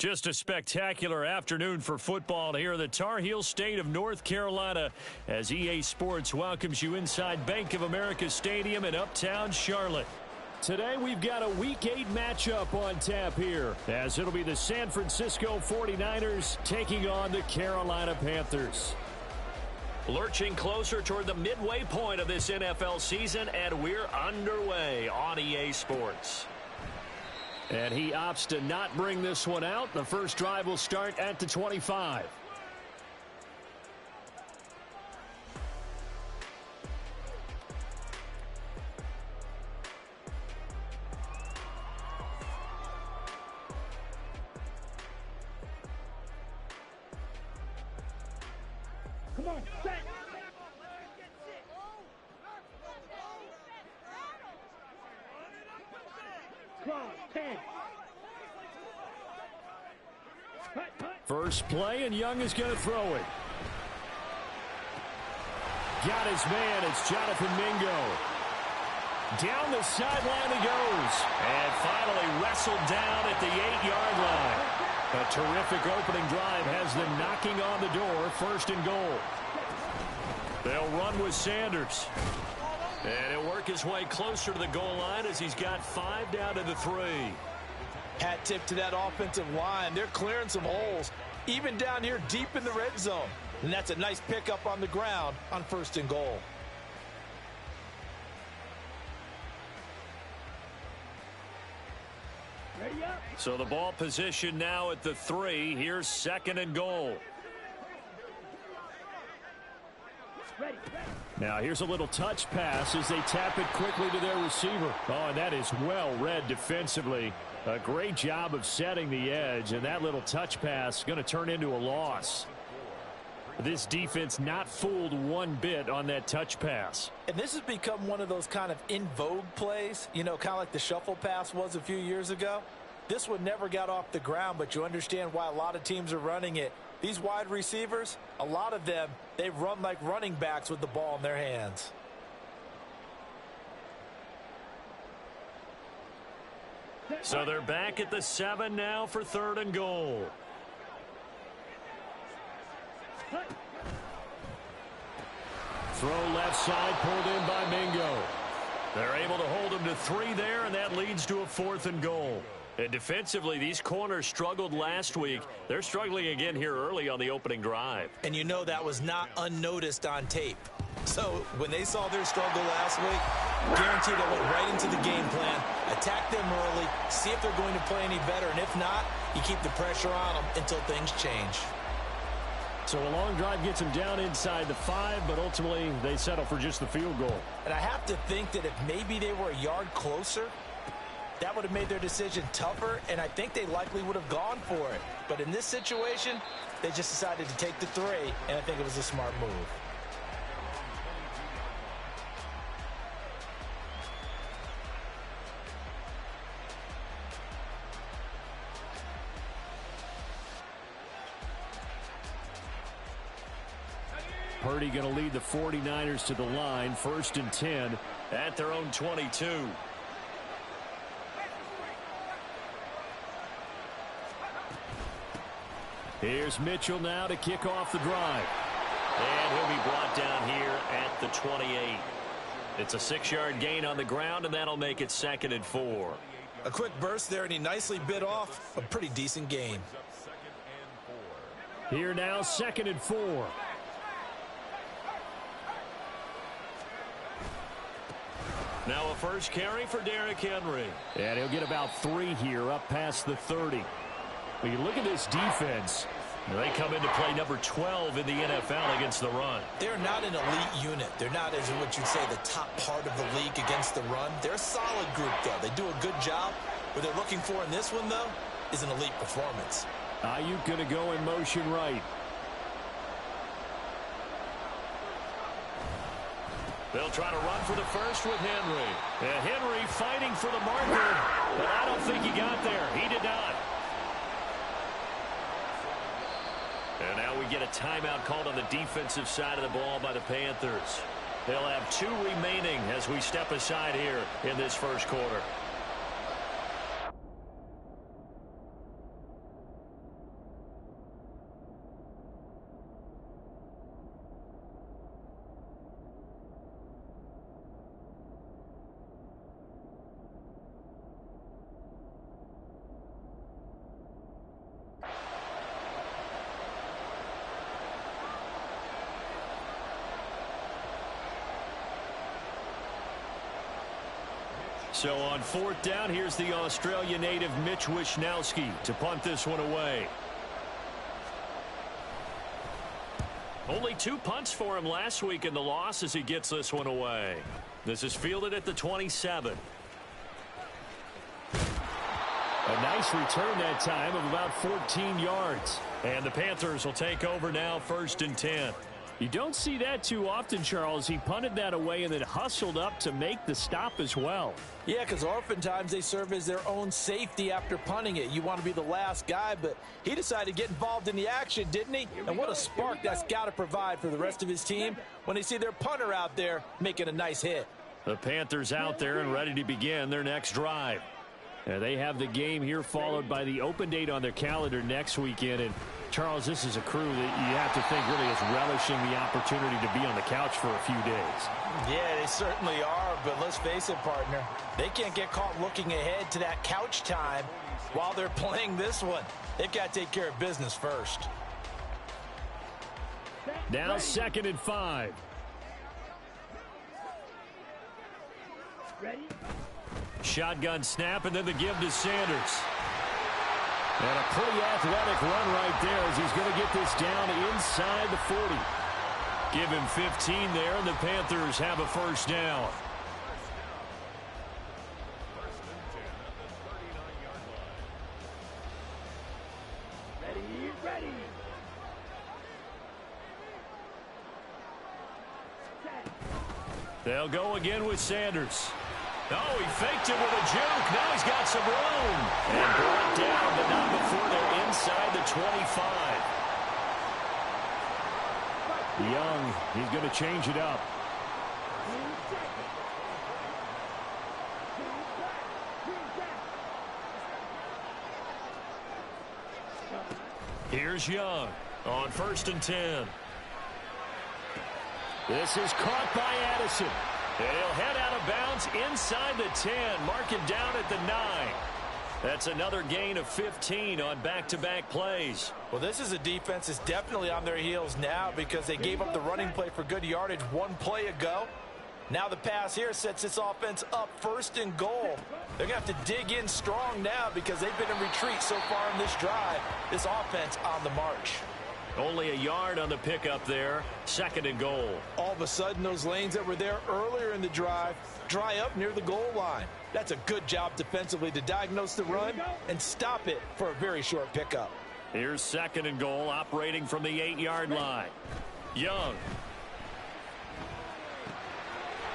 Just a spectacular afternoon for football here in the Tar Heel state of North Carolina as EA Sports welcomes you inside Bank of America Stadium in Uptown Charlotte. Today we've got a Week 8 matchup on tap here as it'll be the San Francisco 49ers taking on the Carolina Panthers. Lurching closer toward the midway point of this NFL season, and we're underway on EA Sports. And he opts to not bring this one out. The first drive will start at the 25. Come on, set. Crumz, 10. First play, and Young is going to throw it. Got his man. It's Jonathan Mingo. Down the sideline he goes. And finally wrestled down at the 8-yard line. A terrific opening drive has them knocking on the door. First and goal. They'll run with Sanders. And he'll work his way closer to the goal line as he's got 5 down to the 3. Hat tip to that offensive line. They're clearing some holes, even down here deep in the red zone. And that's a nice pickup on the ground on first and goal. Ready up. So the ball position now at the 3. Here's second and goal. Ready. Now here's a little touch pass as they tap it quickly to their receiver. Oh, and that is well read defensively. A great job of setting the edge, and that little touch pass is going to turn into a loss. This defense not fooled one bit on that touch pass. And this has become one of those kind of in vogue plays, you know, kind of like the shuffle pass was a few years ago. This one never got off the ground, but you understand why a lot of teams are running it. These wide receivers, a lot of them, they run like running backs with the ball in their hands. So they're back at the 7 now for third and goal. Throw left side, pulled in by Mingo. They're able to hold him to 3 there, and that leads to a fourth and goal. And defensively, these corners struggled last week. They're struggling again here early on the opening drive. And you know that was not unnoticed on tape. So when they saw their struggle last week, guaranteed they went right into the game plan, attack them early, see if they're going to play any better, and if not, you keep the pressure on them until things change. So a long drive gets them down inside the 5, but ultimately they settle for just the field goal. And I have to think that if maybe they were a yard closer, that would have made their decision tougher, and I think they likely would have gone for it. But in this situation, they just decided to take the 3, and I think it was a smart move. Purdy going to lead the 49ers to the line, first and 10 at their own 22. Here's Mitchell now to kick off the drive. And he'll be brought down here at the 28. It's a 6-yard gain on the ground, and that'll make it second and 4. A quick burst there, and he nicely bit off a pretty decent gain. Here now, second and 4. Now a first carry for Derrick Henry. And he'll get about 3 here up past the 30. When you look at this defense, they come into play number 12 in the NFL against the run. They're not an elite unit. They're not, as what you'd say, the top part of the league against the run. They're a solid group, though. They do a good job. What they're looking for in this one, though, is an elite performance. Ayuk going to go in motion right. They'll try to run for the first with Henry. And Henry fighting for the marker, but I don't think he got there. He did not. And now we get a timeout called on the defensive side of the ball by the Panthers. They'll have 2 remaining as we step aside here in this first quarter. So on 4th down, here's the Australia native Mitch Wishnowsky to punt this one away. Only 2 punts for him last week in the loss as he gets this one away. This is fielded at the 27. A nice return that time of about 14 yards. And the Panthers will take over now, 1st and 10. You don't see that too often, Charles. He punted that away and then hustled up to make the stop as well. Yeah, because oftentimes they serve as their own safety after punting it. You want to be the last guy, but he decided to get involved in the action, didn't he? And what a spark that's got to provide for the rest of his team when they see their punter out there making a nice hit. The Panthers out there and ready to begin their next drive. They have the game here followed by the open date on their calendar next weekend. And Charles, this is a crew that you have to think really is relishing the opportunity to be on the couch for a few days. Yeah, they certainly are, but let's face it, partner. They can't get caught looking ahead to that couch time while they're playing this one. They've got to take care of business first. Now 2nd and 5. Ready? Shotgun snap and then the give to Sanders. And a pretty athletic run right there as he's going to get this down inside the 40. Give him 15 there, and the Panthers have a 1st down. Ready. They'll go again with Sanders. Oh, he faked it with a juke. Now he's got some room. And brought down, but not before they're inside the 25. Young, he's going to change it up. Here's Young on 1st and 10. This is caught by Addison. And he'll head out of bounds inside the 10. Mark him down at the 9. That's another gain of 15 on back-to-back plays. Well, this is a defense that's definitely on their heels now because they gave up the running play for good yardage one play ago. Now the pass here sets this offense up 1st and goal. They're going to have to dig in strong now because they've been in retreat so far in this drive. This offense on the march. Only a yard on the pickup there. 2nd and goal. All of a sudden, those lanes that were there earlier in the drive dry up near the goal line. That's a good job defensively to diagnose the run and stop it for a very short pickup. Here's 2nd and goal, operating from the 8-yard line. Young.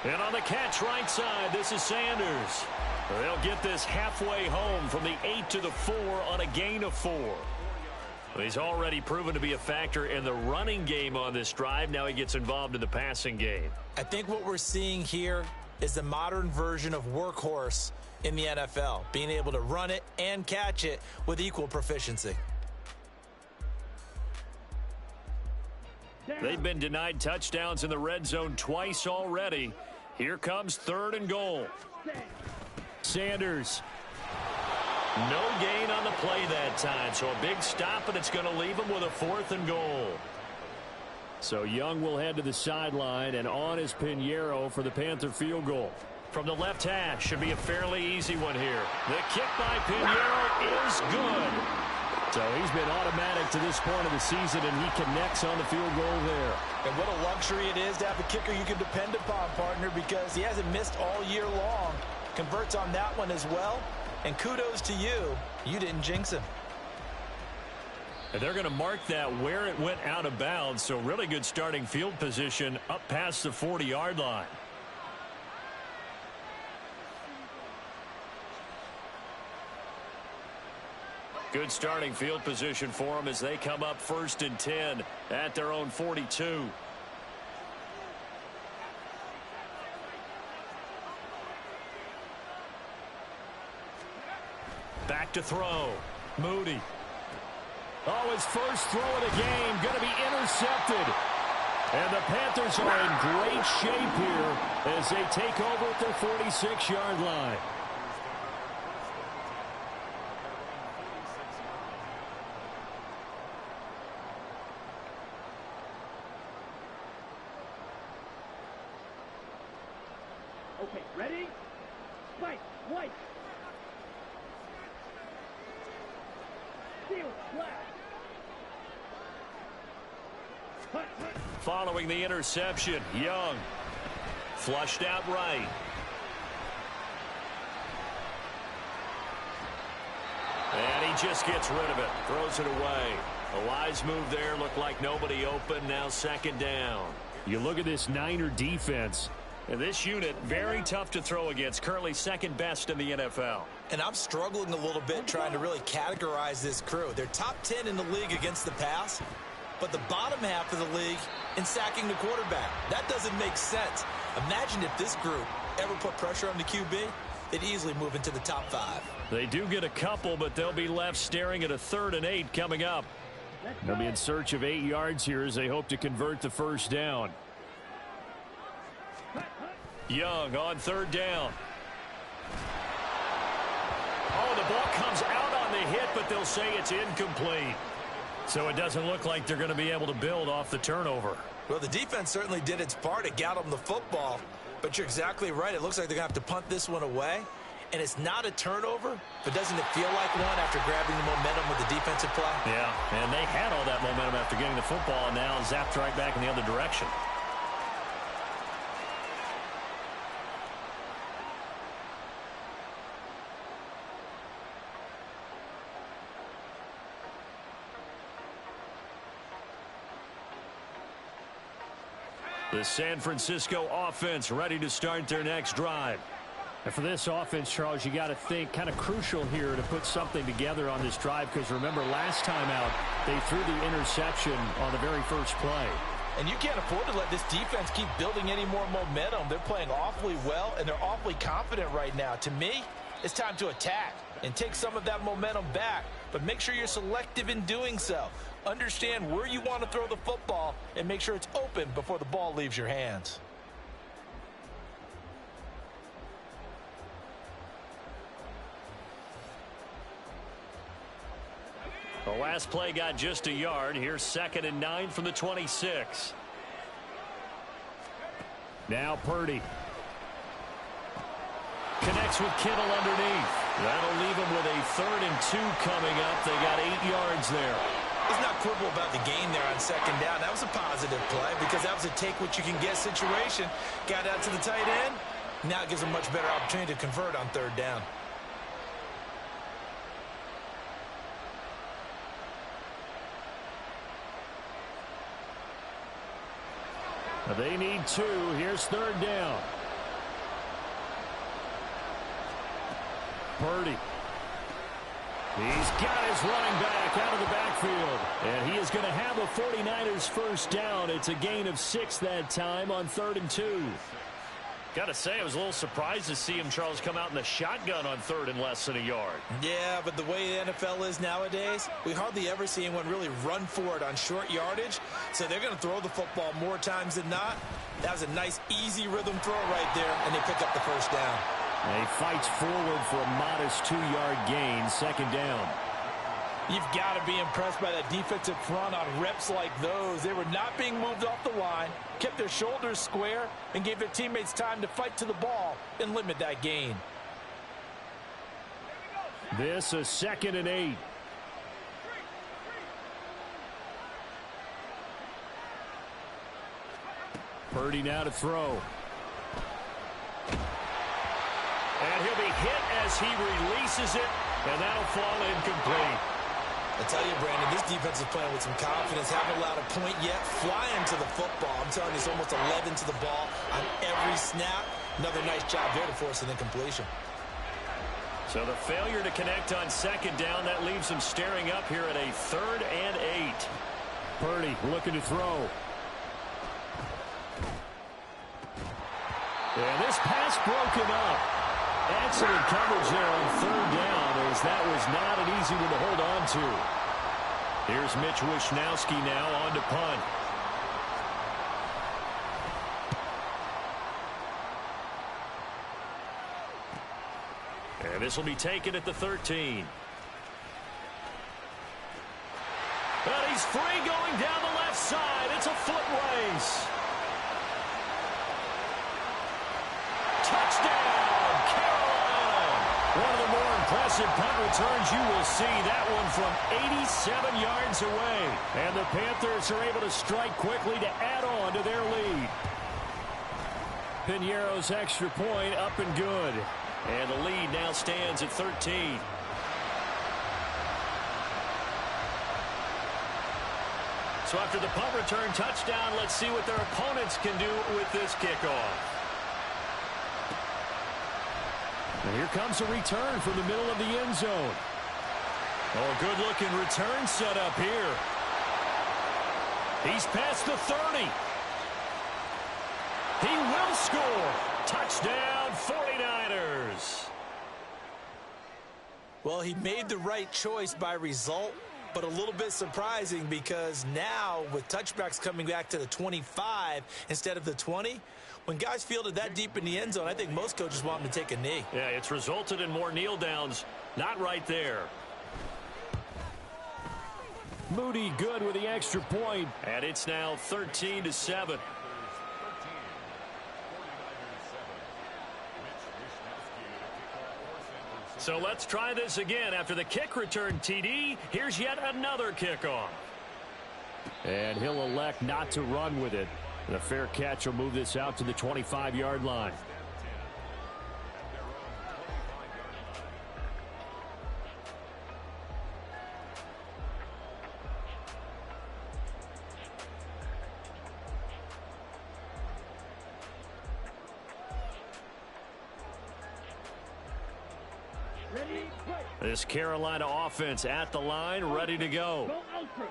And on the catch right side, this is Sanders. They'll get this halfway home from the 8 to the 4 on a gain of 4. He's already proven to be a factor in the running game on this drive. Now he gets involved in the passing game. I think what we're seeing here is the modern version of workhorse in the NFL, being able to run it and catch it with equal proficiency. They've been denied touchdowns in the red zone twice already. Here comes 3rd and goal. Sanders. No gain on the play that time, so a big stop, and it's going to leave him with a 4th and goal. So Young will head to the sideline, and on is Pinheiro for the Panther field goal. From the left hash, should be a fairly easy one here. The kick by Pinheiro is good. So he's been automatic to this point of the season, and he connects on the field goal there. And what a luxury it is to have a kicker you can depend upon, partner, because he hasn't missed all year long. Converts on that one as well. And kudos to you. You didn't jinx him. And they're going to mark that where it went out of bounds. So really good starting field position up past the 40-yard line. Good starting field position for them as they come up 1st and 10 at their own 42. Back to throw. Moody. Oh, his first throw of the game going to be intercepted. And the Panthers are in great shape here as they take over at their 46-yard line. Okay, ready? Fight. White. Steal. Black. Hut. Following the interception, Young. Flushed out right. And he just gets rid of it. Throws it away. A wise move there. Looked like nobody open. Now second down. You look at this Niner defense. And this unit, very tough to throw against. Currently second best in the NFL. And I'm struggling a little bit trying to really categorize this crew. They're top 10 in the league against the pass, but the bottom half of the league in sacking the quarterback. That doesn't make sense. Imagine if this group ever put pressure on the QB, they'd easily move into the top 5. They do get a couple, but they'll be left staring at a 3rd and 8 coming up. They'll be in search of 8 yards here as they hope to convert the first down. Young on 3rd down. Oh, the ball comes out on the hit, but they'll say it's incomplete. So it doesn't look like they're going to be able to build off the turnover. Well, the defense certainly did its part. It got them the football. But you're exactly right. It looks like they're going to have to punt this one away. And it's not a turnover, but doesn't it feel like one after grabbing the momentum with the defensive play? Yeah, and they had all that momentum after getting the football, and now zapped right back in the other direction. The San Francisco offense ready to start their next drive. And for this offense, Charles, you got to think kind of crucial here to put something together on this drive, because remember last time out they threw the interception on the very first play. And you can't afford to let this defense keep building any more momentum. They're playing awfully well, and they're awfully confident right now. To me, it's time to attack and take some of that momentum back, but make sure you're selective in doing so. Understand where you want to throw the football and make sure it's open before the ball leaves your hands. The last play got just a yard. Here's 2nd and 9 from the 26. Now Purdy. Connects with Kittle underneath. That'll leave them with a 3rd and 2 coming up. They got 8 yards there. Let's not quibble about the gain there on 2nd down. That was a positive play because that was a take-what-you-can-get situation. Got out to the tight end. Now it gives them a much better opportunity to convert on 3rd down. They need 2. Here's 3rd down. Purdy. He's got his running back out of the backfield. And he is going to have a 49ers first down. It's a gain of 6 that time on 3rd and 2. Got to say, I was a little surprised to see him, Charles, come out in the shotgun on 3rd and less than a yard. Yeah, but the way the NFL is nowadays, we hardly ever see anyone really run for it on short yardage. So they're going to throw the football more times than not. That was a nice, easy rhythm throw right there, and they pick up the first down. And he fights forward for a modest 2-yard gain, 2nd down. You've got to be impressed by that defensive front on reps like those. They were not being moved off the line, kept their shoulders square, and gave their teammates time to fight to the ball and limit that gain. This a 2nd and 8. Purdy now to throw. And he'll be hit as he releases it, and that'll fall incomplete. I tell you, Brandon, this defense is playing with some confidence. Haven't allowed a point yet. Flying to the football. I'm telling you, it's almost 11 to the ball on every snap. Another nice job there to force an incompletion. So the failure to connect on 2nd down, that leaves them staring up here at a 3rd and 8. Purdy looking to throw. And this pass broken up. Excellent coverage there on 3rd down, as that was not an easy one to hold on to. Here's Mitch Wishnowski now on to punt. And this will be taken at the 13. But he's free going down the left side. It's a foot race. Touchdown, Carolina. One of the more impressive punt returns you will see. That one from 87 yards away. And the Panthers are able to strike quickly to add on to their lead. Piñeiro's extra point up and good. And the lead now stands at 13. So after the punt return touchdown, let's see what their opponents can do with this kickoff. And here comes a return from the middle of the end zone. Oh, good-looking return set up here. He's past the 30. He will score. Touchdown, 49ers. Well, he made the right choice by result, but a little bit surprising because now with touchbacks coming back to the 25 instead of the 20, when guys fielded that deep in the end zone, I think most coaches want them to take a knee. Yeah, it's resulted in more kneel downs. Not right there. Moody good with the extra point. And it's now 13-7. So let's try this again. After the kick return TD, here's yet another kickoff. And he'll elect not to run with it. And a fair catch will move this out to the 25-yard line. This Carolina offense at the line, ready to go.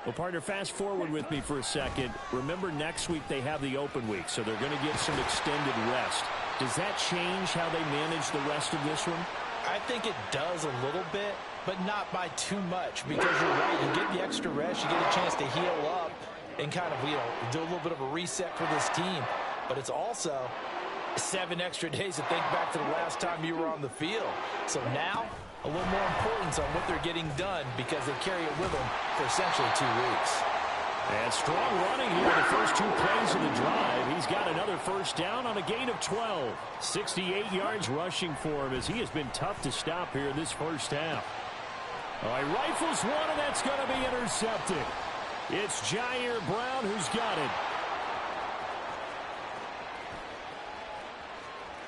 Well, partner, fast forward with me for a second. Remember, next week they have the open week, so they're going to get some extended rest. Does that change how they manage the rest of this one? I think it does a little bit, but not by too much, because you're right. You get the extra rest, you get a chance to heal up and kind of, do a little bit of a reset for this team. But it's also 7 extra days to think back to the last time you were on the field. So now, a little more importance on what they're getting done because they carry it with them for essentially 2 weeks. And strong running here the first 2 plays of the drive. He's got another first down on a gain of 12. 68 yards rushing for him as he has been tough to stop here in this first half. All right, rifles one, and that's going to be intercepted. It's Jair Brown who's got it.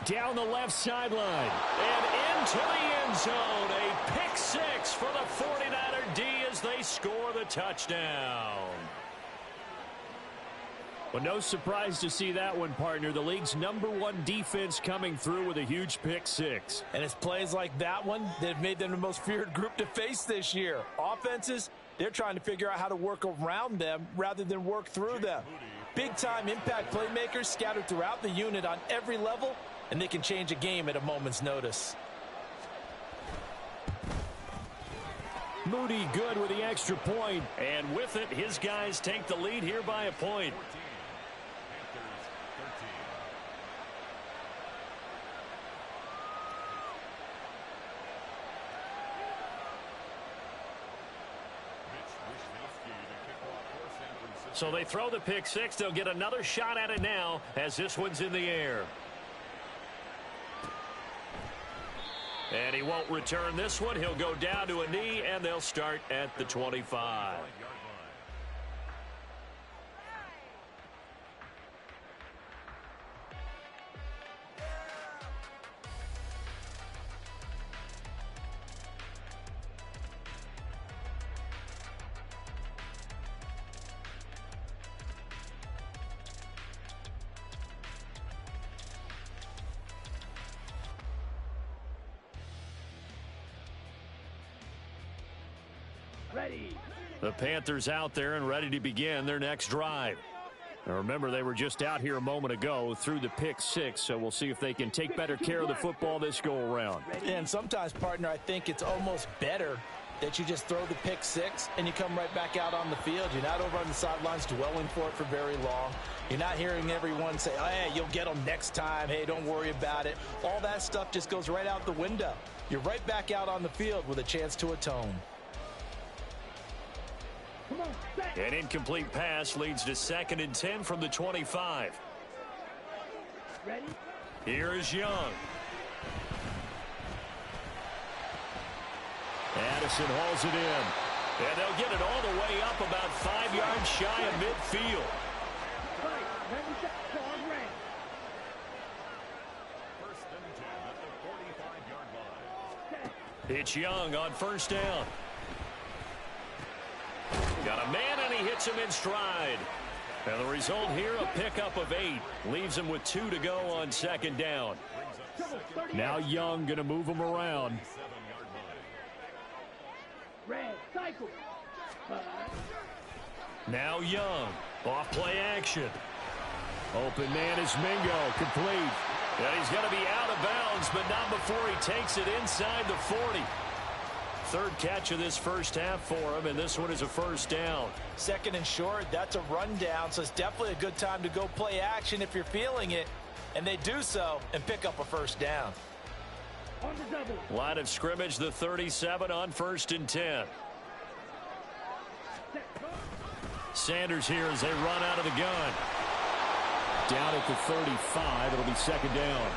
Down the left sideline. And into the end zone. A pick 6 for the 49er D as they score the touchdown. Well, no surprise to see that one, partner. The league's #1 defense coming through with a huge pick 6. And it's plays like that one that have made them the most feared group to face this year. Offenses, they're trying to figure out how to work around them rather than work through them. Big-time impact playmakers scattered throughout the unit on every level, and they can change a game at a moment's notice. Moody good with the extra point. And with it, his guys take the lead here by a point. So they throw the pick 6. They'll get another shot at it now as this one's in the air. And he won't return this one. He'll go down to a knee, and they'll start at the 25. The Panthers out there and ready to begin their next drive. Now remember, they were just out here a moment ago through the pick 6, so we'll see if they can take better care of the football this go-around. And sometimes, partner, I think it's almost better that you just throw the pick 6 and you come right back out on the field. You're not over on the sidelines dwelling for it for very long. You're not hearing everyone say, oh, hey, you'll get them next time. Hey, don't worry about it. All that stuff just goes right out the window. You're right back out on the field with a chance to atone. An incomplete pass leads to 2nd and 10 from the 25. Ready? Here is Young. Davis and hauls it in. And they'll get it all the way up about 5 yards shy of midfield. It's Young on first down. Got a man, and he hits him in stride. And the result here, a pickup of 8. Leaves him with 2 to go on second down. Now Young going to move him around. Red, cycle. Now Young. Off play action. Open man is Mingo. Complete. And he's going to be out of bounds, but not before he takes it inside the 40. Third catch of this first half for him, and this one is a first down. Second and short, that's a rundown, so it's definitely a good time to go play action if you're feeling it. And they do so and pick up a first down. On the double. Line of scrimmage, the 37 on first and 10. Sanders here as they run out of the gun. Down at the 35, it'll be second down.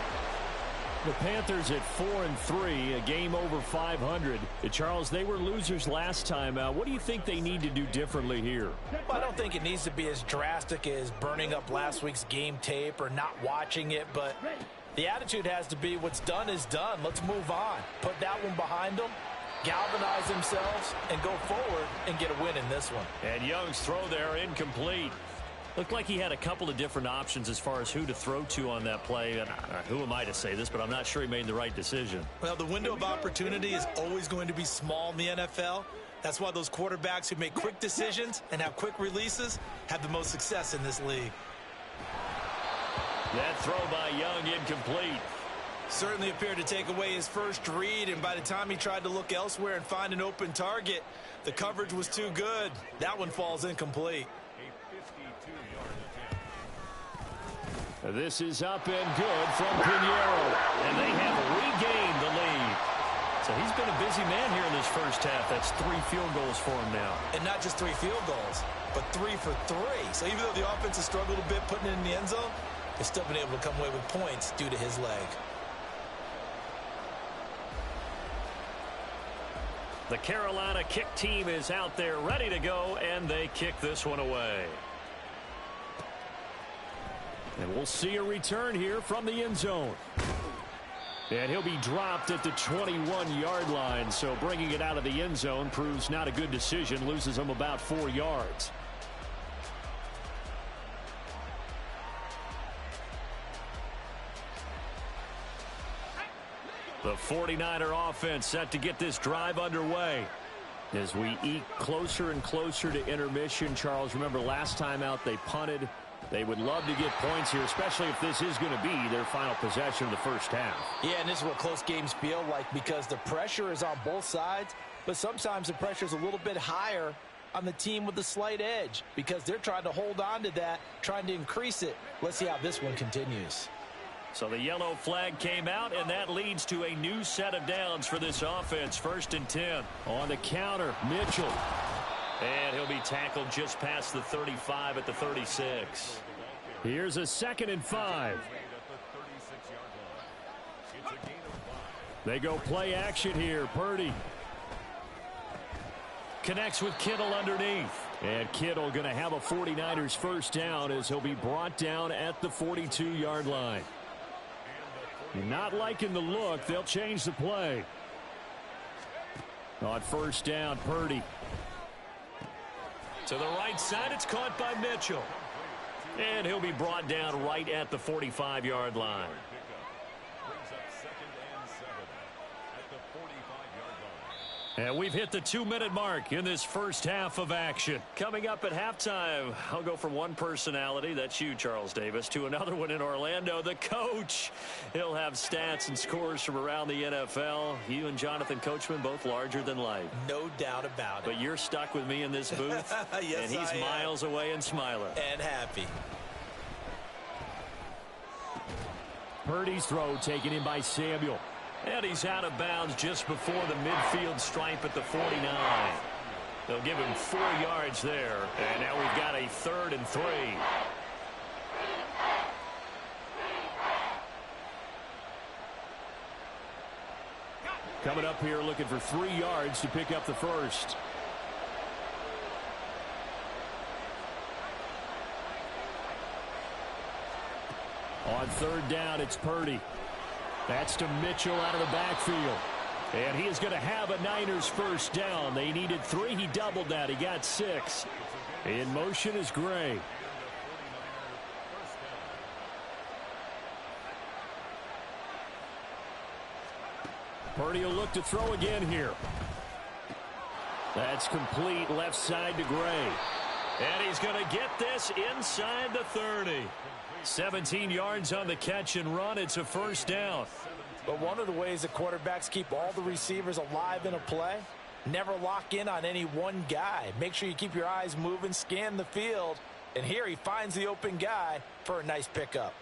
The Panthers at 4-3, a game over 500. Charles, they were losers last time out. What do you think they need to do differently here? Well, I don't think it needs to be as drastic as burning up last week's game tape or not watching it, but the attitude has to be what's done is done. Let's move on. Put that one behind them, galvanize themselves, and go forward and get a win in this one. And Young's throw there incomplete. Looked like he had a couple of different options as far as who to throw to on that play. And who am I to say this, but I'm not sure he made the right decision. Well, the window of opportunity is always going to be small in the NFL. That's why those quarterbacks who make quick decisions and have quick releases have the most success in this league. That throw by Young incomplete. Certainly appeared to take away his first read, and by the time he tried to look elsewhere and find an open target, the coverage was too good. That one falls incomplete. This is up and good from Pinheiro, and they have regained the lead. So he's been a busy man here in this first half. That's 3 field goals for him now. And not just 3 field goals, but 3 for 3. So even though the offense has struggled a bit putting it in the end zone, they've still been able to come away with points due to his leg. The Carolina kick team is out there ready to go, and they kick this one away. And we'll see a return here from the end zone. And he'll be dropped at the 21-yard line, so bringing it out of the end zone proves not a good decision, loses him about 4 yards. The 49er offense set to get this drive underway. As we eke closer and closer to intermission, Charles, remember last time out they punted. They would love to get points here, especially if this is going to be their final possession of the first half. Yeah, and this is what close games feel like because the pressure is on both sides, but sometimes the pressure is a little bit higher on the team with the slight edge because they're trying to hold on to that, trying to increase it. Let's see how this one continues. So the yellow flag came out, and that leads to a new set of downs for this offense. First and 10. On the counter, Mitchell. And he'll be tackled just past the 35 at the 36. Here's a 2nd and 5. They go play action here. Purdy connects with Kittle underneath. And Kittle going to have a 49ers first down as he'll be brought down at the 42-yard line. Not liking the look. They'll change the play. On first down, Purdy. To the right side, it's caught by Mitchell. And he'll be brought down right at the 45-yard line. And we've hit the 2-minute mark in this first half of action. Coming up at halftime, I'll go from one personality, that's you, Charles Davis, to another one in Orlando, the coach. He'll have stats and scores from around the NFL. You and Jonathan Coachman, both larger than life. No doubt about it. But you're stuck with me in this booth. Yes, and he's miles away and smiling. And happy. Purdy's throw taken in by Samuel. And he's out of bounds just before the midfield stripe at the 49. They'll give him 4 yards there. And now we've got a 3rd and 3. Coming up here looking for 3 yards to pick up the first. On 3rd down, it's Purdy. That's to Mitchell out of the backfield. And he is going to have a Niners first down. They needed 3. He doubled that. He got 6. In motion is Gray. Purdy will look to throw again here. That's complete left side to Gray. And he's going to get this inside the 30. 17 yards on the catch and run. It's a first down. But one of the ways that quarterbacks keep all the receivers alive in a play, never lock in on any one guy. Make sure you keep your eyes moving, scan the field. And here he finds the open guy for a nice pickup.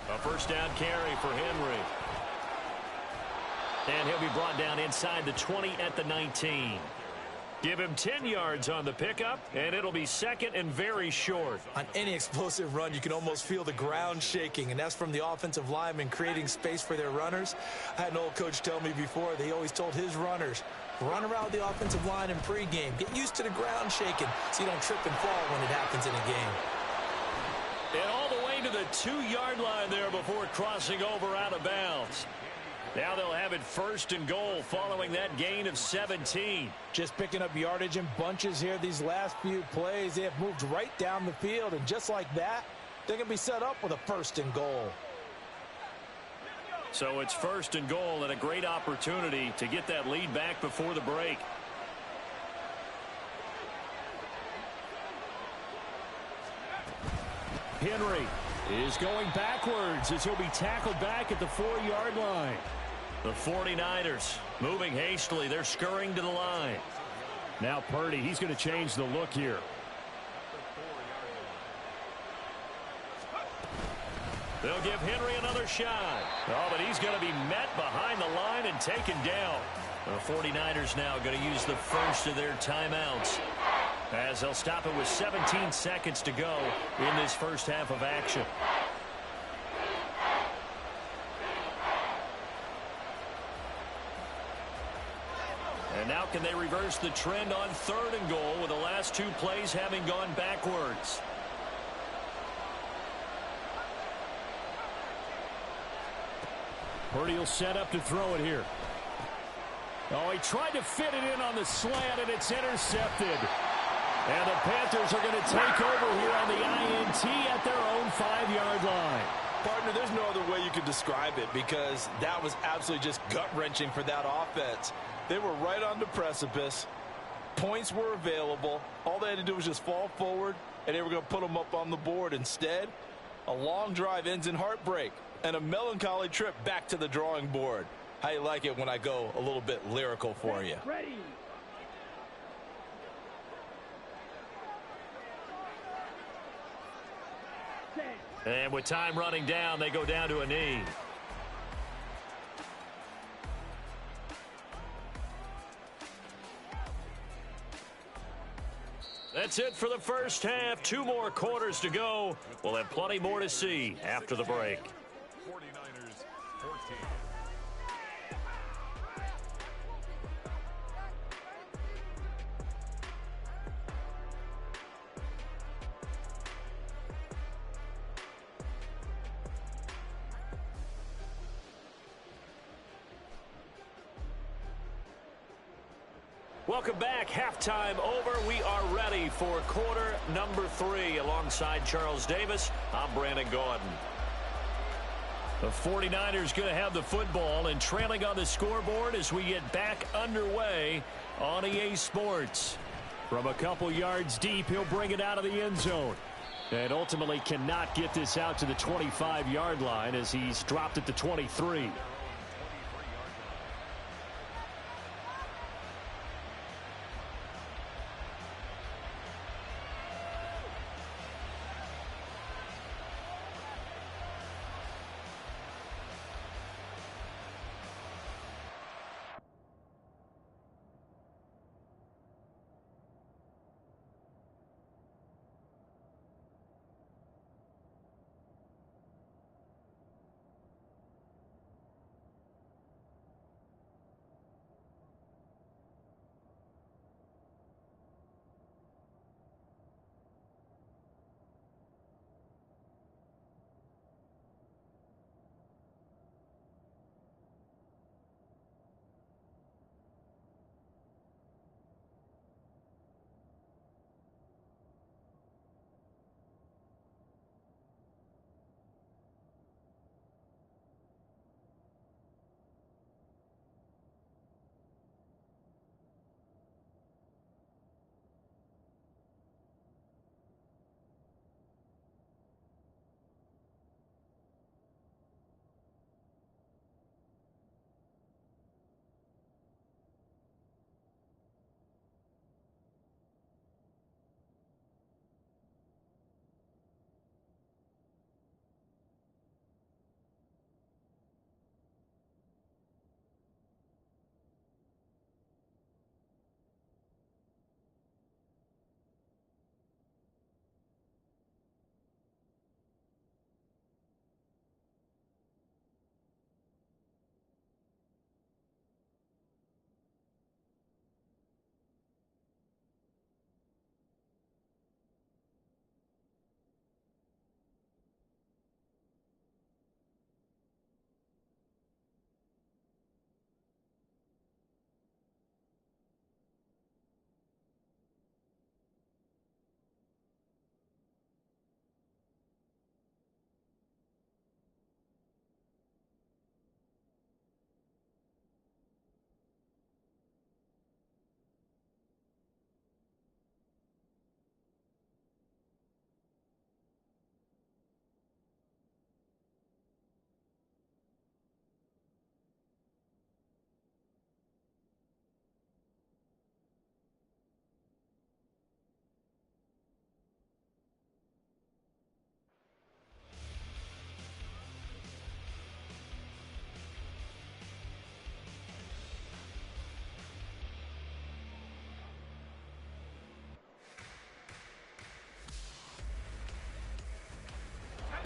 A first down carry for Henry. And he'll be brought down inside the 20 at the 19. Give him 10 yards on the pickup, and it'll be second and very short. On any explosive run, you can almost feel the ground shaking, and that's from the offensive linemen creating space for their runners. I had an old coach tell me before, they always told his runners, run around the offensive line in pregame. Get used to the ground shaking so you don't trip and fall when it happens in a game. And all the way to the 2-yard line there before crossing over out of bounds. Now they'll have it first and goal following that gain of 17. Just picking up yardage in bunches here these last few plays. They have moved right down the field, and just like that, they're going to be set up with a first and goal. So it's first and goal and a great opportunity to get that lead back before the break. Henry is going backwards as he'll be tackled back at the 4-yard line. The 49ers moving hastily. They're scurrying to the line. Now Purdy, he's going to change the look here. They'll give Henry another shot. Oh, but he's going to be met behind the line and taken down. The 49ers now going to use the first of their timeouts, as they'll stop it with 17 seconds to go in this first half of action. And now can they reverse the trend on 3rd and goal with the last 2 plays having gone backwards? Purdy will set up to throw it here. Oh, he tried to fit it in on the slant, and it's intercepted. And the Panthers are going to take over here on the INT at their own 5-yard line. Partner, there's no other way you could describe it, because that was absolutely just gut-wrenching for that offense. They were right on the precipice. Points were available. All they had to do was just fall forward, and they were going to put them up on the board. Instead, a long drive ends in heartbreak and a melancholy trip back to the drawing board. How you like it when I go a little bit lyrical for you? Ready. And with time running down, they go down to a knee. That's it for the first half. 2 more quarters to go. We'll have plenty more to see after the break. 49ers 14. Welcome back. Halftime over. We are ready for quarter number 3. Alongside Charles Davis, I'm Brandon Gordon. The 49ers going to have the football and trailing on the scoreboard as we get back underway on EA Sports. From a couple yards deep, he'll bring it out of the end zone. And ultimately cannot get this out to the 25-yard line as he's dropped at the 23.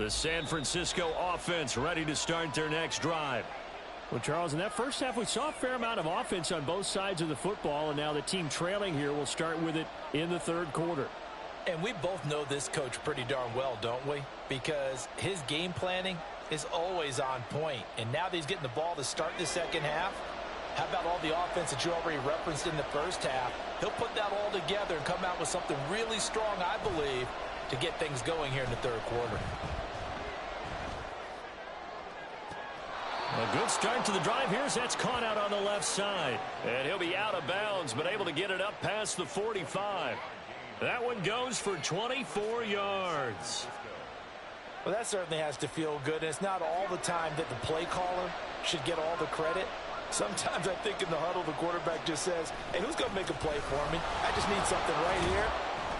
The San Francisco offense ready to start their next drive. Well, Charles, in that first half, we saw a fair amount of offense on both sides of the football, and now the team trailing here will start with it in the third quarter. And we both know this coach pretty darn well, don't we? Because his game planning is always on point. And now that he's getting the ball to start the second half, how about all the offense that you already referenced in the first half? He'll put that all together and come out with something really strong, I believe, to get things going here in the third quarter. A good start to the drive here as that's caught out on the left side. And he'll be out of bounds, but able to get it up past the 45. That one goes for 24 yards. Well, that certainly has to feel good. And it's not all the time that the play caller should get all the credit. Sometimes I think in the huddle, the quarterback just says, hey, who's going to make a play for me? I just need something right here.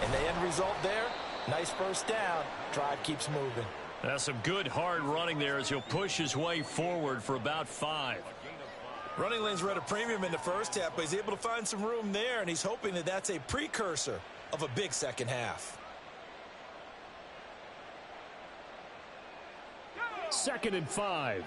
And the end result there, nice first down. Drive keeps moving. That's some good hard running there as he'll push his way forward for about 5. Running lanes were at a premium in the first half, but he's able to find some room there, and he's hoping that that's a precursor of a big second half. 2nd and 5.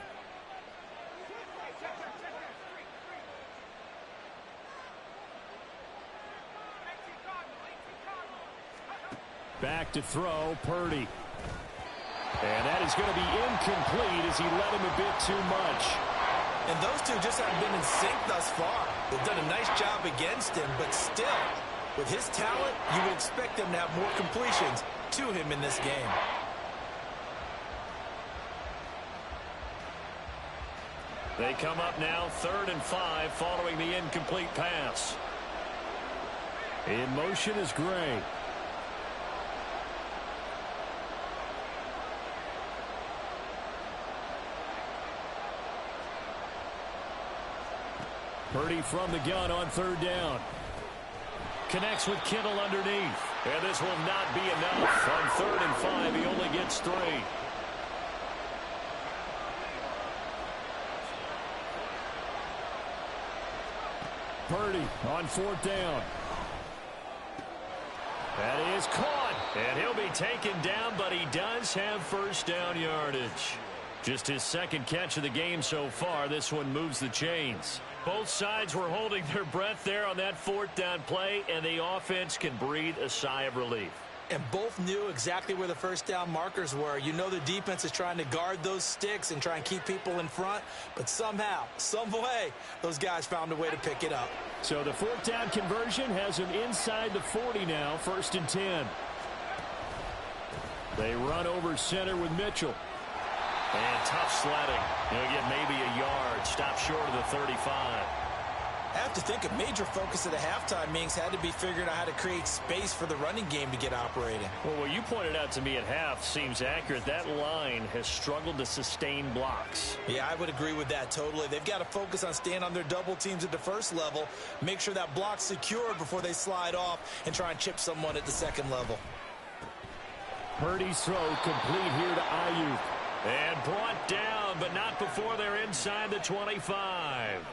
Back to throw, Purdy. And that is going to be incomplete as he led him a bit too much. And those two just haven't been in sync thus far. They've done a nice job against him, but still, with his talent, you would expect them to have more completions to him in this game. They come up now 3rd and 5 following the incomplete pass. In motion is Gray. Purdy from the gun on 3rd down. Connects with Kittle underneath. And this will not be enough. On 3rd and 5, he only gets 3. Purdy on 4th down. That is caught. And he'll be taken down, but he does have first down yardage. Just his 2nd catch of the game so far. This one moves the chains. Both sides were holding their breath there on that 4th down play, and the offense can breathe a sigh of relief. And both knew exactly where the first down markers were. You know the defense is trying to guard those sticks and try and keep people in front, but somehow, some way, those guys found a way to pick it up. So the 4th down conversion has him inside the 40 now, 1st and 10. They run over center with Mitchell. And tough sledding. He'll get maybe a yard. Stop short of the 35. I have to think a major focus of the halftime meetings had to be figuring out how to create space for the running game to get operating. Well, what you pointed out to me at half seems accurate. That line has struggled to sustain blocks. Yeah, I would agree with that totally. They've got to focus on staying on their double teams at the first level, make sure that block's secured before they slide off and try and chip someone at the second level. Purdy's throw complete here to Ayuk. And brought down, but not before they're inside the 25.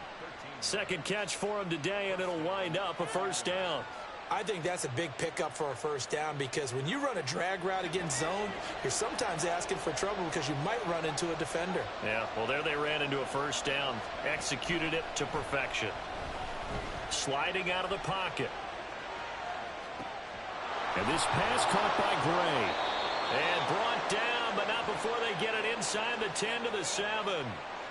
2nd catch for him today, and it'll wind up a first down. I think that's a big pickup for a first down because when you run a drag route against zone, you're sometimes asking for trouble because you might run into a defender. Yeah, well, there they ran into a first down. Executed it to perfection. Sliding out of the pocket. And this pass caught by Gray. And brought down, but not before they get it inside the 10 to the 7.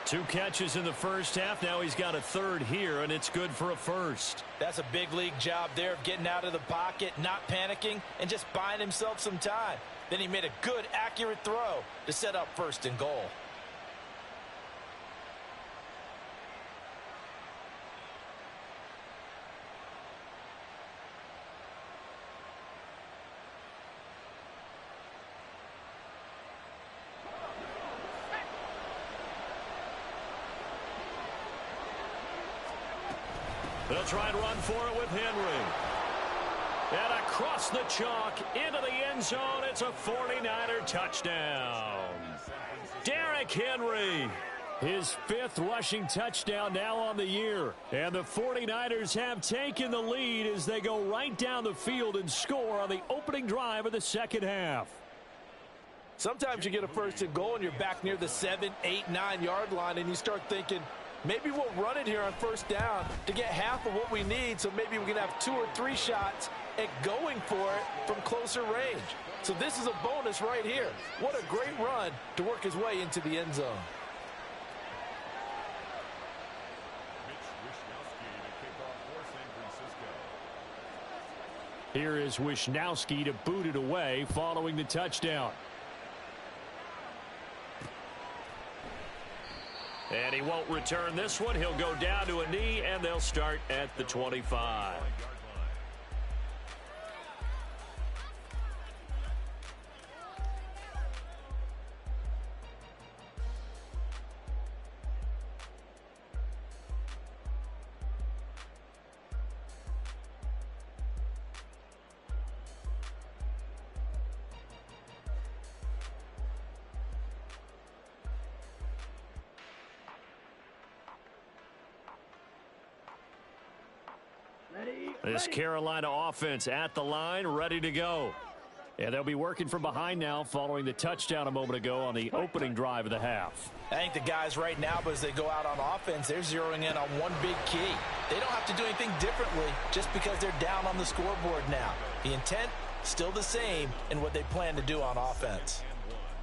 2 catches in the first half. Now he's got a 3rd here, and it's good for a first. That's a big league job there of getting out of the pocket, not panicking, and just buying himself some time. Then he made a good, accurate throw to set up 1st and goal. They'll try and run for it with Henry. And across the chalk into the end zone. It's a 49er touchdown. Derrick Henry. His 5th rushing touchdown now on the year. And the 49ers have taken the lead as they go right down the field and score on the opening drive of the second half. Sometimes you get a first and goal and you're back near the 7, 8, 9-yard line, and you start thinking, maybe we'll run it here on first down to get half of what we need, so maybe we can have 2 or 3 shots at going for it from closer range. So this is a bonus right here. What a great run to work his way into the end zone. Here is Wisnowski to boot it away following the touchdown. And he won't return this one. He'll go down to a knee, and they'll start at the 25. This Carolina offense at the line, ready to go. And they'll be working from behind now following the touchdown a moment ago on the opening drive of the half. I think the guys right now, but as they go out on offense, they're zeroing in on one big key. They don't have to do anything differently just because they're down on the scoreboard now. The intent, still the same in what they plan to do on offense.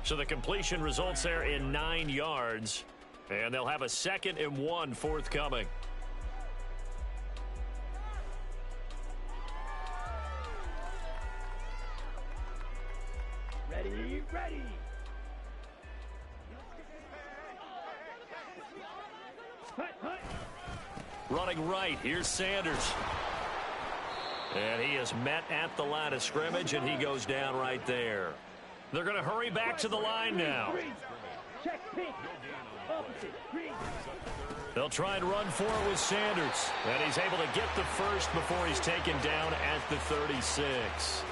So the completion results there in 9 yards. And they'll have a 2nd and 1 forthcoming. Ready. Hut. Running right, here's Sanders. And he is met at the line of scrimmage, and he goes down right there. They're going to hurry back to the line now. Check pink. Opposite. Green. They'll try and run for it with Sanders. And he's able to get the first before he's taken down at the 36.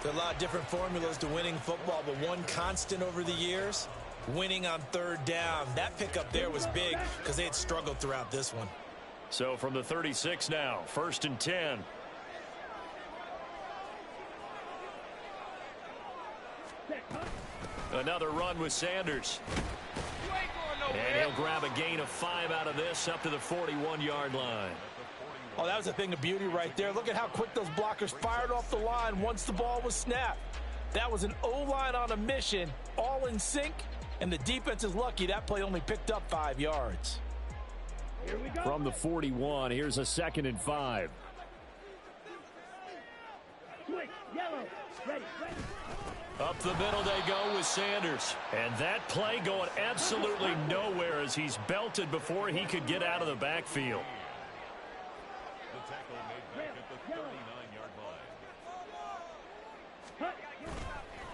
There are a lot of different formulas to winning football, but one constant over the years, winning on 3rd down. That pickup there was big because they had struggled throughout this one. So from the 36 now, 1st and 10. Another run with Sanders. And he'll grab a gain of 5 out of this up to the 41-yard line. Oh, that was a thing of beauty right there. Look at how quick those blockers fired off the line once the ball was snapped. That was an O-line on a mission, all in sync, and the defense is lucky that play only picked up 5 yards. Here we go. From the 41, here's a 2nd and 5. Switch. Yellow. Ready. Up the middle they go with Sanders. And that play going absolutely nowhere as he's belted before he could get out of the backfield.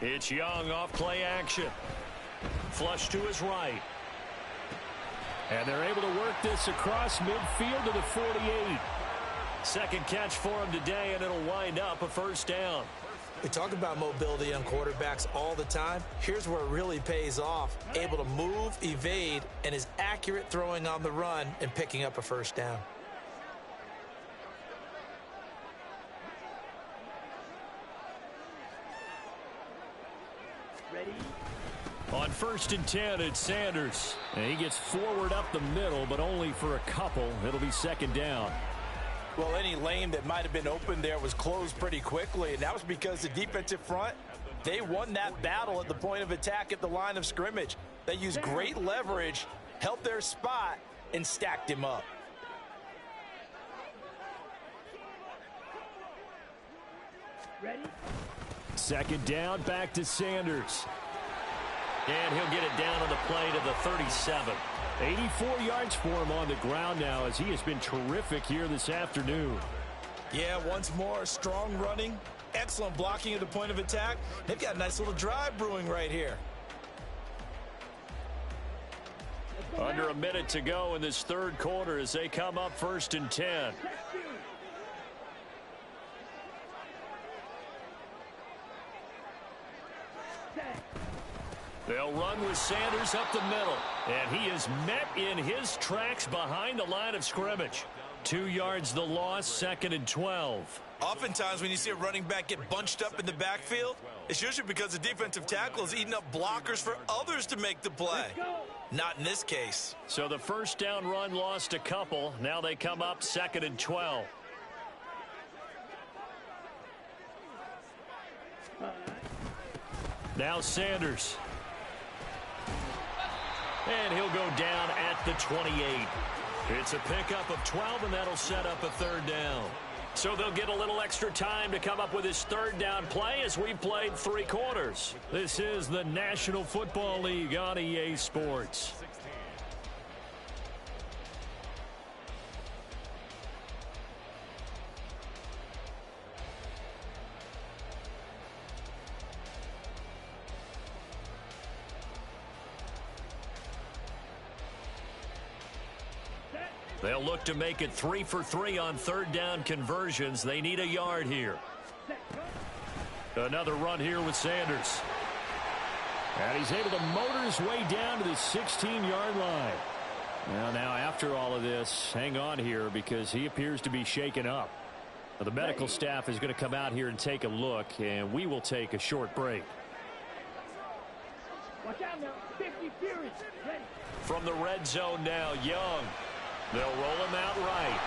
It's Young off play action. Flush to his right. And they're able to work this across midfield to the 48. Second catch for him today, and it'll wind up a 1st down. We talk about mobility on quarterbacks all the time. Here's where it really pays off. Able to move, evade, and is accurate throwing on the run and picking up a 1st down. Ready. On 1st and 10, it's Sanders. And he gets forward up the middle, but only for a couple. It'll be 2nd down. Well, any lane that might have been open there was closed pretty quickly, and that was because the defensive front, they won that battle at the point of attack at the line of scrimmage. They used great leverage, held their spot, and stacked him up. Ready. 2nd down, back to Sanders. And he'll get it down on the play to the 37. 84 yards for him on the ground now as he has been terrific here this afternoon. Yeah, once more, strong running, excellent blocking at the point of attack. They've got a nice little drive brewing right here. Under a minute to go in this 3rd quarter as they come up 1st and 10. They'll run with Sanders up the middle. And he is met in his tracks behind the line of scrimmage. 2 yards the loss, 2nd and 12. Oftentimes when you see a running back get bunched up in the backfield, it's usually because the defensive tackle is eating up blockers for others to make the play. Not in this case. So the first down run lost a couple. Now they come up 2nd and 12. Now Sanders. And he'll go down at the 28. It's a pickup of 12, and that'll set up a 3rd down. So they'll get a little extra time to come up with his 3rd down play as we've played 3 quarters. This is the National Football League on EA Sports. They'll look to make it 3 for 3 on 3rd down conversions. They need a yard here. Another run here with Sanders. And he's able to motor his way down to the 16-yard line. Now, after all of this, hang on here because he appears to be shaken up. The medical staff is going to come out here and take a look, and we will take a short break. Watch out now. 50 Fury. Ready. From the red zone now, Young. They'll roll him out right.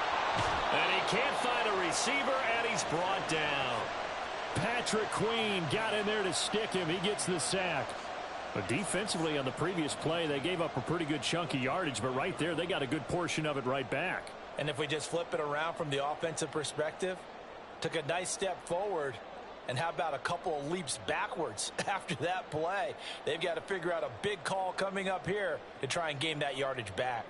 And he can't find a receiver, and he's brought down. Patrick Queen got in there to stick him. He gets the sack. But defensively on the previous play, they gave up a pretty good chunk of yardage, but right there, they got a good portion of it right back. And if we just flip it around from the offensive perspective, took a nice step forward, and how about a couple of leaps backwards after that play? They've got to figure out a big call coming up here to try and gain that yardage back.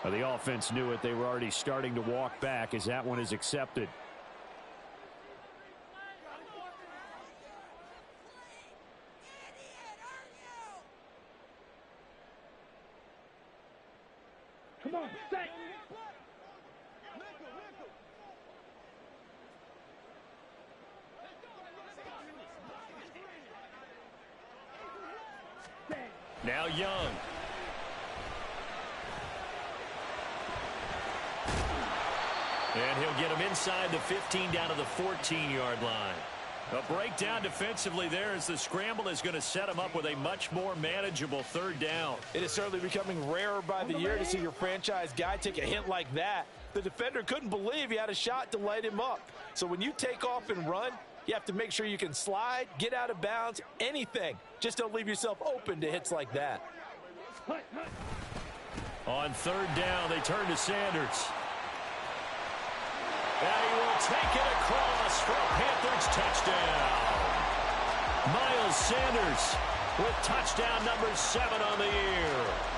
The offense knew it. They were already starting to walk back as that one is accepted. Come on, set. Now Young. And he'll get him inside the 15 down to the 14-yard line. A breakdown defensively there as the scramble is going to set him up with a much more manageable 3rd down. It is certainly becoming rarer by the year to see your franchise guy take a hit like that. The defender couldn't believe he had a shot to light him up. So when you take off and run, you have to make sure you can slide, get out of bounds, anything. Just don't leave yourself open to hits like that. On 3rd down, they turn to Sanders. And he will take it across for a Panthers touchdown. Miles Sanders with touchdown number 7 on the year.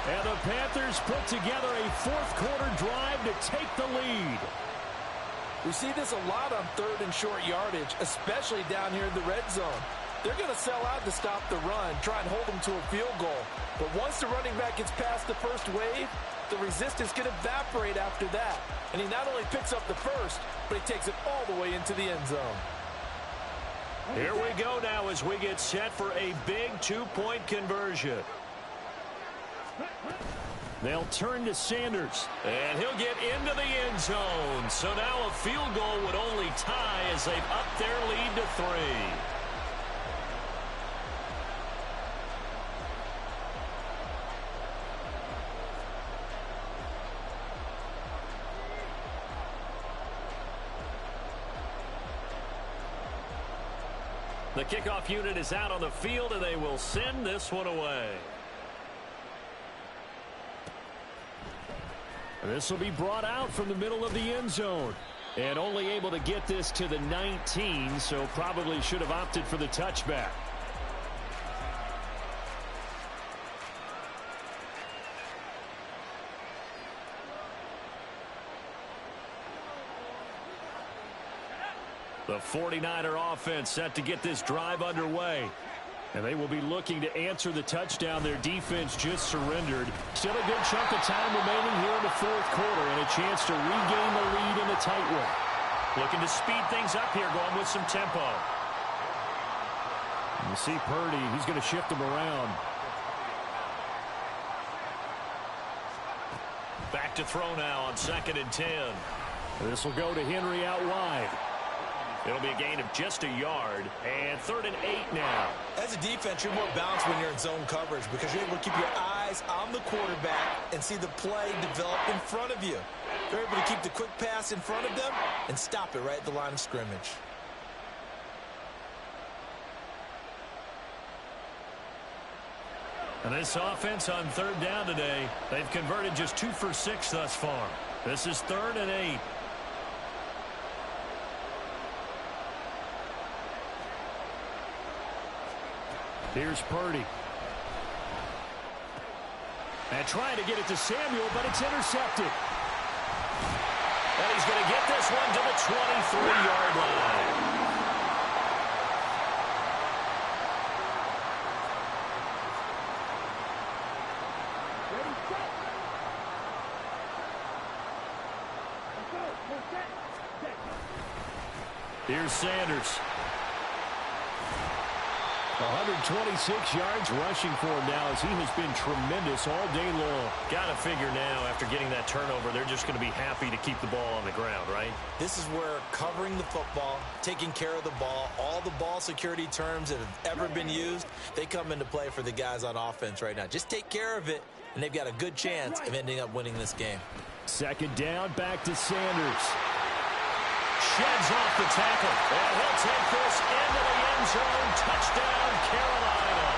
And the Panthers put together a 4th-quarter drive to take the lead. We see this a lot on 3rd and short yardage, especially down here in the red zone. They're going to sell out to stop the run, try and hold them to a field goal. But once the running back gets past the first wave, the resistance can evaporate after that. And he not only picks up the first, but he takes it all the way into the end zone. Here we go now as we get set for a big 2-point conversion. They'll turn to Sanders, and he'll get into the end zone. So now a field goal would only tie as they've upped their lead to 3. The kickoff unit is out on the field, and they will send this one away. This will be brought out from the middle of the end zone. And only able to get this to the 19, so probably should have opted for the touchback. The 49er offense set to get this drive underway. And they will be looking to answer the touchdown their defense just surrendered. Still a good chunk of time remaining here in the fourth quarter and a chance to regain the lead in a tight one. Looking to speed things up here, going with some tempo. And you see Purdy, he's going to shift them around. Back to throw now on 2nd and 10. This will go to Henry out wide. It'll be a gain of just a yard. And 3rd and 8 now. As a defense, you're more balanced when you're in zone coverage because you're able to keep your eyes on the quarterback and see the play develop in front of you. You're able to keep the quick pass in front of them and stop it right at the line of scrimmage. And this offense on 3rd down today, they've converted just 2 for 6 thus far. This is 3rd and 8. Here's Purdy. And trying to get it to Samuel, but it's intercepted. And he's going to get this one to the 23-yard line. Here's Sanders. 126 yards rushing for him now as he has been tremendous all day long. Got to figure now after getting that turnover, they're just going to be happy to keep the ball on the ground, right? This is where covering the football, taking care of the ball, all the ball security terms that have ever been used, they come into play for the guys on offense right now. Just take care of it, and they've got a good chance of ending up winning this game. 2nd down, back to Sanders. Sheds off the tackle, and he'll take this into the end zone. Touchdown, Carolina.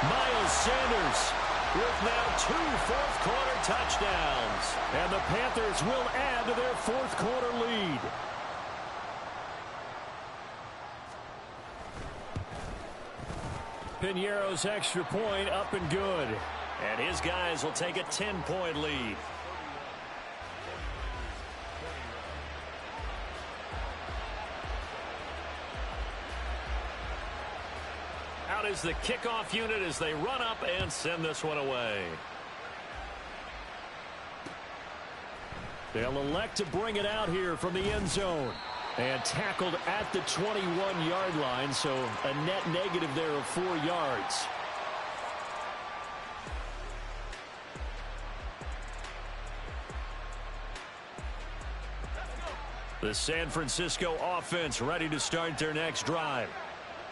Miles Sanders with now 2 fourth-quarter touchdowns. And the Panthers will add to their fourth-quarter lead. Piñeiro's extra point up and good. And his guys will take a 10-point lead. Out is the kickoff unit as they run up and send this one away. They'll elect to bring it out here from the end zone. And tackled at the 21-yard line, so a net negative there of 4 yards. The San Francisco offense ready to start their next drive.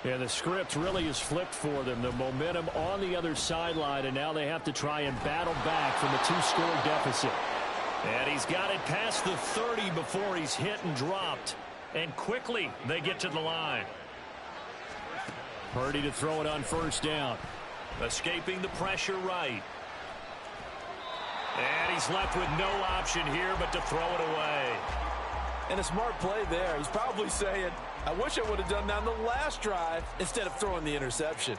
Yeah, the script really is flipped for them. The momentum on the other sideline, and now they have to try and battle back from a 2-score deficit. And he's got it past the 30 before he's hit and dropped. And quickly they get to the line. Purdy to throw it on 1st down. Escaping the pressure right. And he's left with no option here but to throw it away. And a smart play there. He's probably saying, I wish I would have done that on the last drive instead of throwing the interception.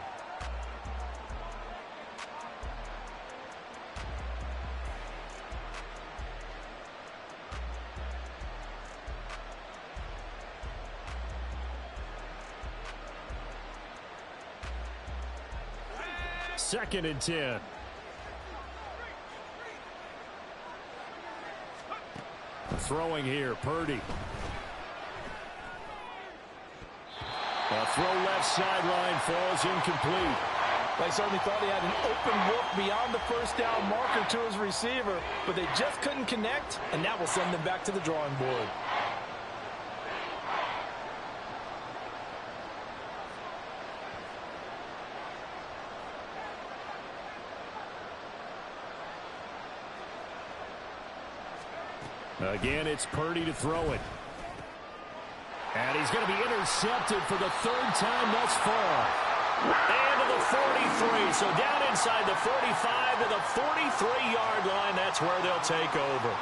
Second and 10. Throwing here, Purdy. A throw left sideline falls incomplete. They certainly thought he had an open look beyond the 1st down marker to his receiver, but they just couldn't connect, and that will send them back to the drawing board. Again, it's Purdy to throw it. And he's going to be intercepted for the 3rd time thus far. And to the 43. So down inside the 45 to the 43-yard line. That's where they'll take over.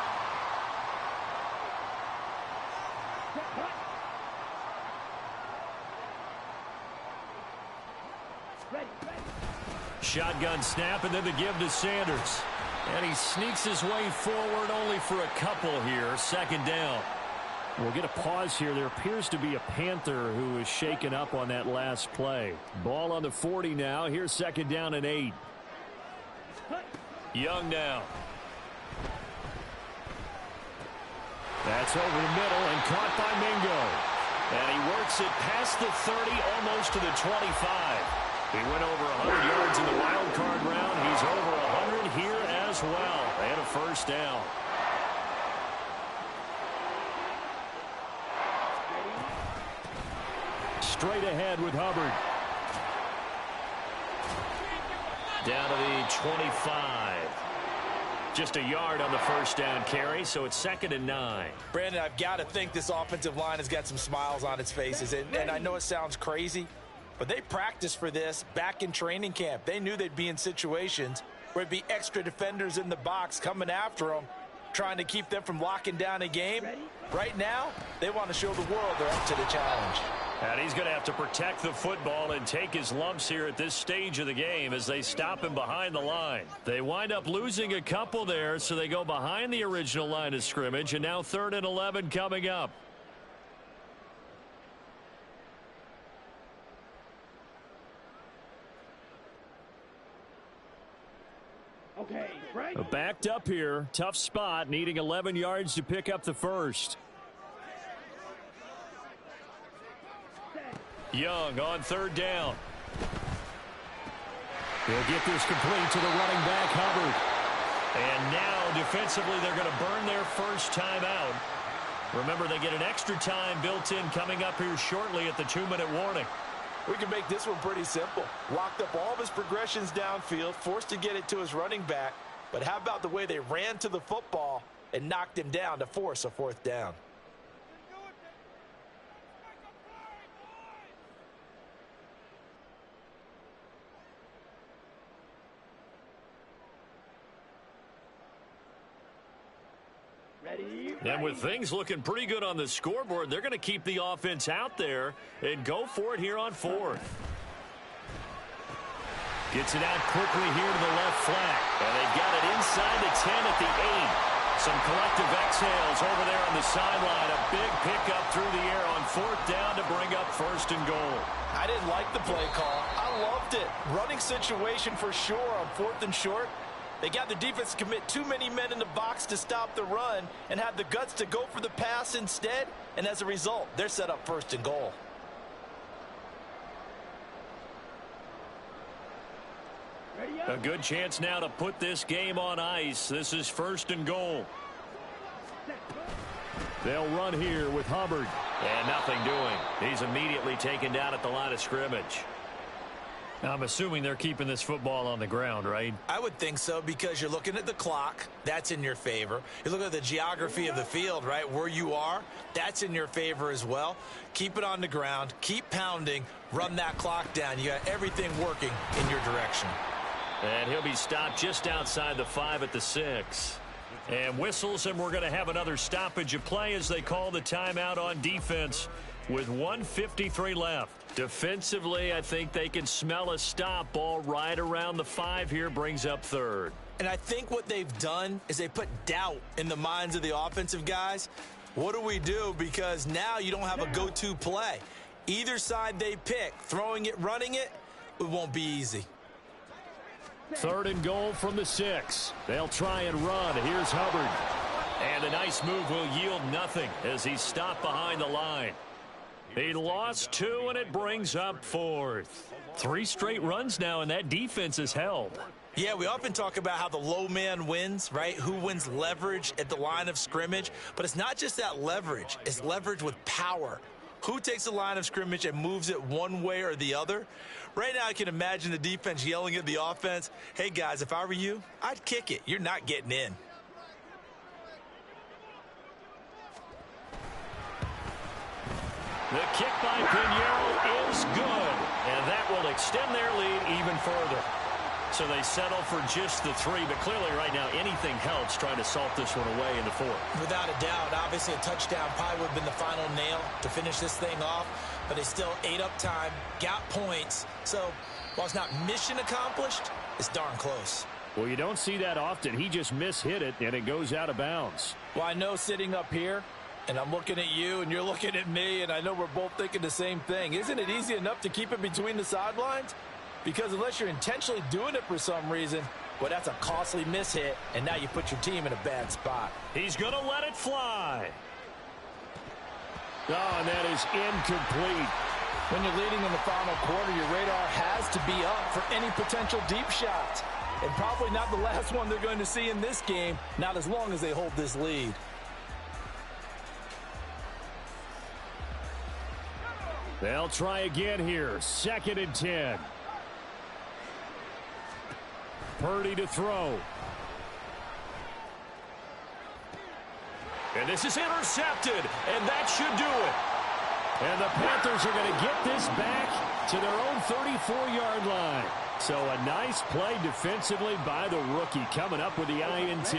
Shotgun snap and then the give to Sanders. And he sneaks his way forward only for a couple here. 2nd down. We'll get a pause here. There appears to be a Panther who is shaken up on that last play. Ball on the 40 now. Here's second down and 8. Young now. That's over the middle and caught by Mingo. And he works it past the 30, almost to the 25. He went over 100 yards in the wild card round. He's over 100 here as well. And a first down. Straight ahead with Hubbard. Down to the 25. Just a yard on the first down carry, so it's 2nd and 9. Brandon, I've got to think this offensive line has got some smiles on its faces. And I know it sounds crazy, but they practiced for this back in training camp. They knew they'd be in situations where there'd be extra defenders in the box coming after them, trying to keep them from locking down a game. Right now, they want to show the world they're up to the challenge. And he's going to have to protect the football and take his lumps here at this stage of the game as they stop him behind the line. They wind up losing a couple there, so they go behind the original line of scrimmage, and now 3rd and 11 coming up. Okay, right. Backed up here. Tough spot, needing 11 yards to pick up the first. Young on 3rd down. He'll get this complete to the running back, Hubbard. And now defensively they're going to burn their first time out. Remember, they get an extra time built in coming up here shortly at the 2-minute warning. We can make this one pretty simple. Locked up all of his progressions downfield, forced to get it to his running back. But how about the way they ran to the football and knocked him down to force a 4th down? And with things looking pretty good on the scoreboard, they're going to keep the offense out there and go for it here on 4th. Gets it out quickly here to the left flat. And they've got it inside the 10 at the 8. Some collective exhales over there on the sideline. A big pickup through the air on 4th down to bring up 1st and goal. I didn't like the play call. I loved it. Running situation for sure on 4th and short. They got the defense to commit too many men in the box to stop the run and had the guts to go for the pass instead. And as a result, they're set up 1st and goal. A good chance now to put this game on ice. This is 1st and goal. They'll run here with Hubbard. And nothing doing. He's immediately taken down at the line of scrimmage. I'm assuming they're keeping this football on the ground, right? I would think so, because you're looking at the clock. That's in your favor. You look at the geography of the field, right, where you are. That's in your favor as well. Keep it on the ground. Keep pounding. Run that clock down. You got everything working in your direction. And he'll be stopped just outside the 5 at the 6. And whistles, and we're going to have another stoppage of play as they call the timeout on defense with 1:53 left. Defensively, I think they can smell a stop. Ball right around the 5 here, brings up 3rd. And I think what they've done is they put doubt in the minds of the offensive guys. What do we do? Because now you don't have a go-to play. Either side they pick, throwing it, running it, it won't be easy. 3rd and goal from the 6. They'll try and run. Here's Hubbard. And a nice move will yield nothing as he's stopped behind the line. He lost 2, and it brings up 4th. 3 straight runs now, and that defense is held. Yeah, we often talk about how the low man wins, right? Who wins leverage at the line of scrimmage. But it's not just that leverage. It's leverage with power. Who takes the line of scrimmage and moves it one way or the other? Right now, I can imagine the defense yelling at the offense, hey, guys, if I were you, I'd kick it. You're not getting in. The kick by Pinheiro is good, and that will extend their lead even further. So they settle for just the 3, but clearly right now anything helps trying to salt this one away in the 4th. Without a doubt, obviously a touchdown probably would have been the final nail to finish this thing off, but they still ate up time, got points. So while it's not mission accomplished, it's darn close. Well, you don't see that often. He just mishit it, and it goes out of bounds. Well, I know sitting up here, And I'm looking at you, and you're looking at me, and I know we're both thinking the same thing. Isn't it easy enough to keep it between the sidelines? Because unless you're intentionally doing it for some reason, well, that's a costly mishit, and now you put your team in a bad spot. He's going to let it fly. Oh, and that is incomplete. When you're leading in the final quarter, your radar has to be up for any potential deep shots. And probably not the last one they're going to see in this game, not as long as they hold this lead. They'll try again here. 2nd and 10. Purdy to throw. And this is intercepted, and that should do it. And the Panthers are going to get this back to their own 34-yard line. So a nice play defensively by the rookie coming up with the INT.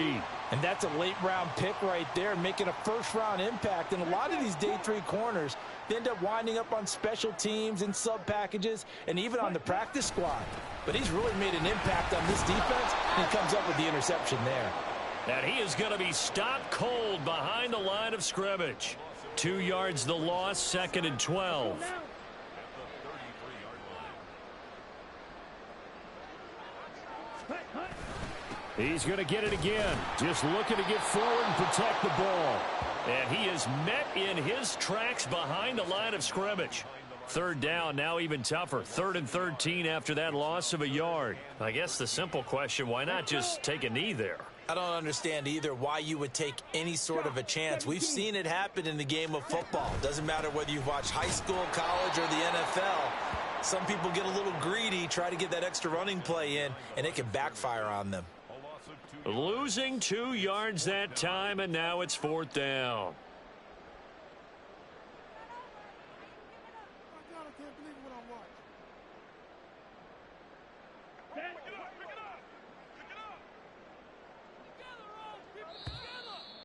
And that's a late-round pick right there, making a first-round impact. And a lot of these day 3 corners, they end up winding up on special teams and sub-packages and even on the practice squad. But he's really made an impact on this defense, and he comes up with the interception there. And he is going to be stopped cold behind the line of scrimmage. 2 yards the loss, 2nd and 12. He's going to get it again. Just looking to get forward and protect the ball. And he is met in his tracks behind the line of scrimmage. 3rd down, now even tougher. 3rd and 13 after that loss of a yard. I guess the simple question, why not just take a knee there? I don't understand either why you would take any sort of a chance. We've seen it happen in the game of football. Doesn't matter whether you've watched high school, college, or the NFL. Some people get a little greedy, try to get that extra running play in, and it can backfire on them. Losing 2 yards that time, and now it's 4th down.